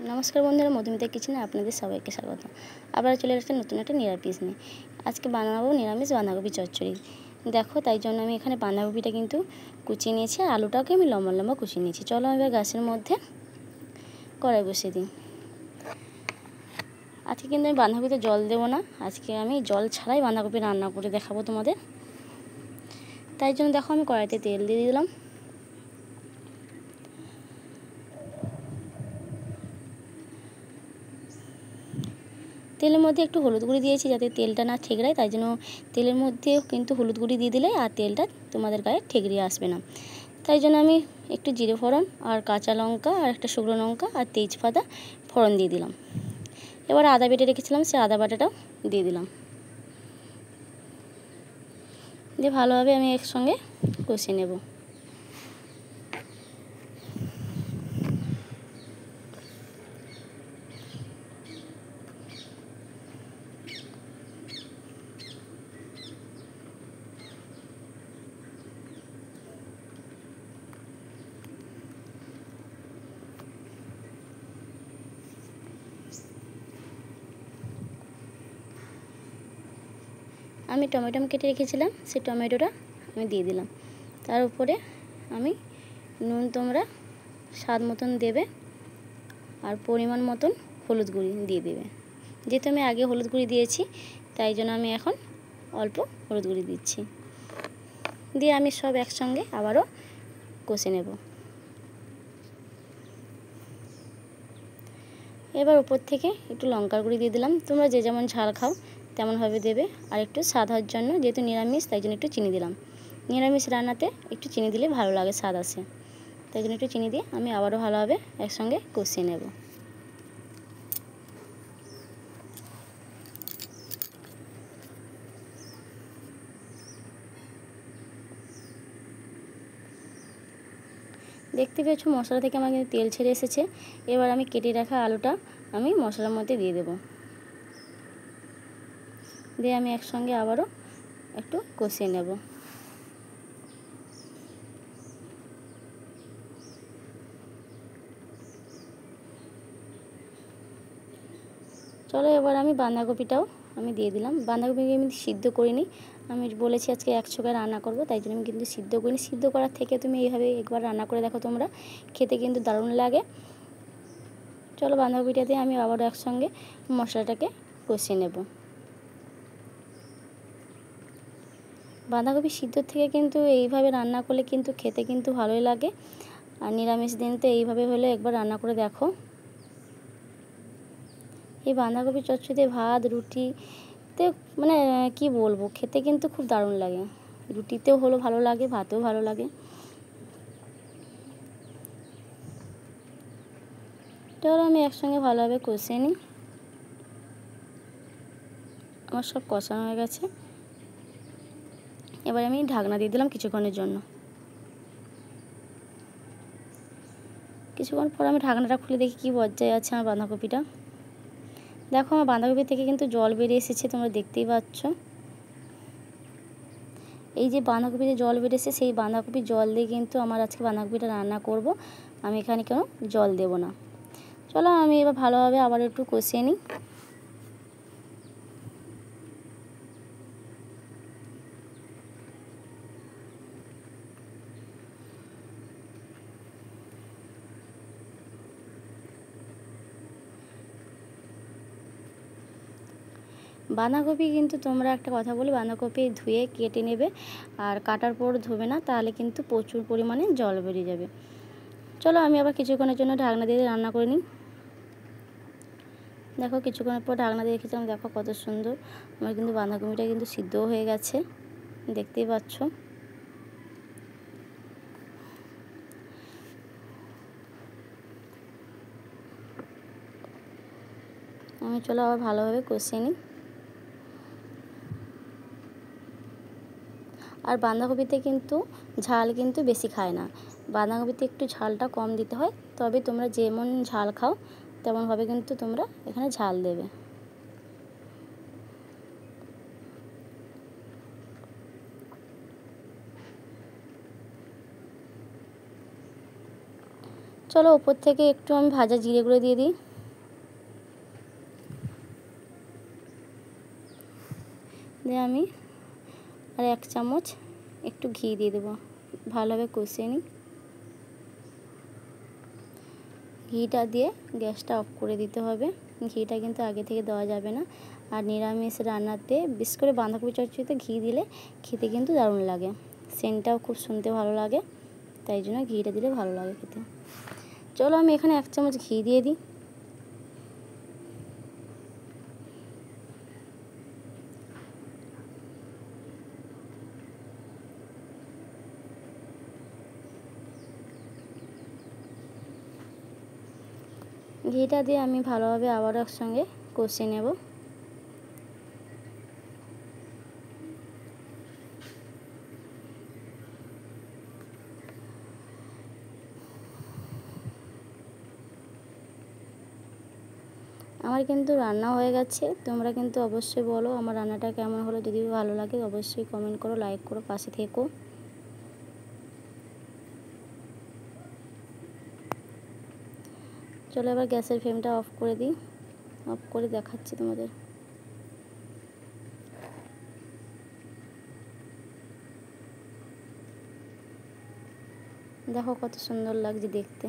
নমস্কার বন্ধুরা, মধুমিতা কিচেনে আপনাদের সবাইকে স্বাগত। আবার চলে আসছে নতুন একটা নিরামিষ নিয়ে। আজকে বানাবো নিরামিষ বাঁধাকপি চচ্চড়ি। দেখো, তাই জন্য আমি এখানে বাঁধাকপিটা কিন্তু কুচিয়ে নিয়েছি আর আলুটাকে আমি লম্বা লম্বা কুচিয়ে নিয়েছি। চলো আমি এবার গ্যাসের মধ্যে কড়াই বসিয়ে দিই। আজকে কিন্তু আমি বাঁধাকপিতে জল দেবো না, আজকে আমি জল ছাড়াই বাঁধাকপি রান্না করে দেখাবো তোমাদের। তাই জন্য দেখো আমি কড়াইতে তেল দিয়ে দিলাম। তেলের মধ্যে একটু হলুদ গুঁড়ি দিয়েছি যাতে তেলটা না ঠেকরায়, তাই জন্য তেলের মধ্যে কিন্তু হলুদ গুঁড়ি দিয়ে দিলে আর তেলটা তোমাদের গায়ে ঠেকরিয়ে আসবে না। তাই জন্য আমি একটু জিরে ফোড়ন আর কাঁচা লঙ্কা আর একটা শুকনো লঙ্কা আর তেজপাতা ফোড়ন দিয়ে দিলাম। এবার আদা বেটে রেখেছিলাম, সেই আদা বাটাটাও দিয়ে দিলাম, দিয়ে ভালোভাবে আমি একসঙ্গে কষিয়ে নেব। আমি টমেটো কেটে রেখেছিলাম, সেই টমেটোটা আমি দিয়ে দিলাম। তার উপরে আমি নুন তোমরা স্বাদ মতন দেবে আর পরিমাণ মতন হলুদ গুঁড়ি দিয়ে দেবে। যেহেতু আমি আগে হলুদ গুঁড়ি দিয়েছি, তাই জন্য আমি এখন অল্প হলুদ গুঁড়ি দিচ্ছি। দিয়ে আমি সব একসঙ্গে আবারও কষে নেব। এবার উপর থেকে একটু লঙ্কার গুঁড়ি দিয়ে দিলাম। তোমরা যে যেমন ঝাল খাও তেমনভাবে দেবে। আর একটু স্বাদ হওয়ার জন্য, যেহেতু নিরামিষ তাই জন্য একটু চিনি দিলাম। নিরামিষ রান্নাতে একটু চিনি দিলে ভালো লাগে, স্বাদ আসে, তাই জন্য একটু চিনি দিয়ে আমি আবারও ভালোভাবে একসঙ্গে কষিয়ে নেব। দেখতে পেয়েছো মশলা থেকে আমার কিন্তু তেল ছেড়ে এসেছে। এবার আমি কেটে রাখা আলুটা আমি মশলার মধ্যে দিয়ে দেব, দিয়ে আমি একসঙ্গে আবারও একটু কষিয়ে নেব। চলো এবার আমি বাঁধাকপিটাও আমি দিয়ে দিলাম। বাঁধাকপিকে আমি সিদ্ধ করিনি, আমি বলেছি আজকে একসঙ্গে রান্না করব, তাই জন্য আমি কিন্তু সিদ্ধ করিনি। সিদ্ধ করার থেকে তুমি এইভাবে একবার রান্না করে দেখো, তোমরা খেতে কিন্তু দারুণ লাগে। চলো বাঁধাকপিটা দিয়ে আমি আবারও একসঙ্গে মশলাটাকে কষিয়ে নেব। বাঁধাকপি সিদ্ধর থেকে কিন্তু এইভাবে রান্না করলে কিন্তু খেতে কিন্তু ভালোই লাগে। আর নিরামিষ দিন তো এইভাবে হলে একবার রান্না করে দেখো। এই বাঁধাকপি চচ্চড়ি ভাত রুটিতে মানে কি বলবো, খেতে কিন্তু খুব দারুণ লাগে। রুটিতেও হলো ভালো লাগে, ভাতেও ভালো লাগে। তাহলে আমি একসঙ্গে ভালোভাবে কষিয়ে নিই। আমার সব কষানো হয়ে গেছে। এবার আমি ঢাকনা দিয়ে দিলাম কিছুক্ষণের জন্য। কিছুক্ষণ পর আমি ঢাকনাটা খুলে দেখি কি পর্যায়ে আছে আমার বাঁধাকপিটা। দেখো আমার বাঁধাকপি থেকে কিন্তু জল বেরিয়ে এসেছে, তোমরা দেখতেই পাচ্ছ। এই যে বাঁধাকপিতে জল বেরিয়েছে, সেই বাঁধাকপির জল দিয়ে কিন্তু আমার আজকে বাঁধাকপিটা রান্না করব। আমি এখানে কোনো জল দেব না। চলো আমি এবার ভালোভাবে আবার একটু কষিয়ে নিই। বাঁধাকপি কিন্তু তোমরা একটা কথা বলি, বাঁধাকপি ধুয়ে কেটে নেবে, আর কাটার পর ধোবে না, তাহলে কিন্তু প্রচুর পরিমাণে জল বেরিয়ে যাবে। চলো আমি আবার কিছুক্ষণের জন্য ঢাকনা দিয়ে রান্না করে নিই। দেখো কিছুক্ষণের পর ঢাকনা দিয়ে রেখেছিলাম, দেখো কত সুন্দর আমার কিন্তু বাঁধাকপিটা কিন্তু সিদ্ধও হয়ে গেছে, দেখতেই পাচ্ছ। আমি চলো আবার ভালোভাবে কষিয়ে নিই। আর বাঁধাকপিতে কিন্তু ঝাল কিন্তু বেশি খায় না, বাঁধাকপিতে একটু ঝালটা কম দিতে হয়। তবে তোমরা যেমন ঝাল খাও তেমনভাবে কিন্তু তোমরা এখানে ঝাল দেবে। চলো উপর থেকে একটু আমি ভাজা জিরে গুঁড়ো দিয়ে দিই। দিয়ে আমি আর 1 চামচ একটু ঘি দিয়ে দেবো, ভালোভাবে কষিয়ে নিই। ঘিটা দিয়ে গ্যাসটা অফ করে দিতে হবে। ঘিটা কিন্তু আগে থেকে দেওয়া যাবে না। আর নিরামিষ রান্নাতে বিশেষ করে বাঁধাকপি চচ্চড়িতে ঘি দিলে খেতে কিন্তু দারুণ লাগে, সেন্টটাও খুব শুনতে ভালো লাগে, তাই জন্য ঘিটা দিলে ভালো লাগে খেতে। চলো আমি এখানে 1 চামচ ঘি দিয়ে দিই। ঘিটা দিয়ে আমি ভালোভাবে আবারও একসঙ্গে কষিয়ে নেব। আমার কিন্তু রান্না হয়ে গেছে, তোমরা কিন্তু অবশ্যই বলো আমার রান্নাটা কেমন হলো। যদি ভালো লাগে অবশ্যই কমেন্ট করো, লাইক করো, পাশে থেকো। চলো এবার গ্যাসের ফ্লেমটা অফ করে দিই, অফ করে দেখাচ্ছি তোমাদের। দেখো কত সুন্দর লাগছে দেখতে।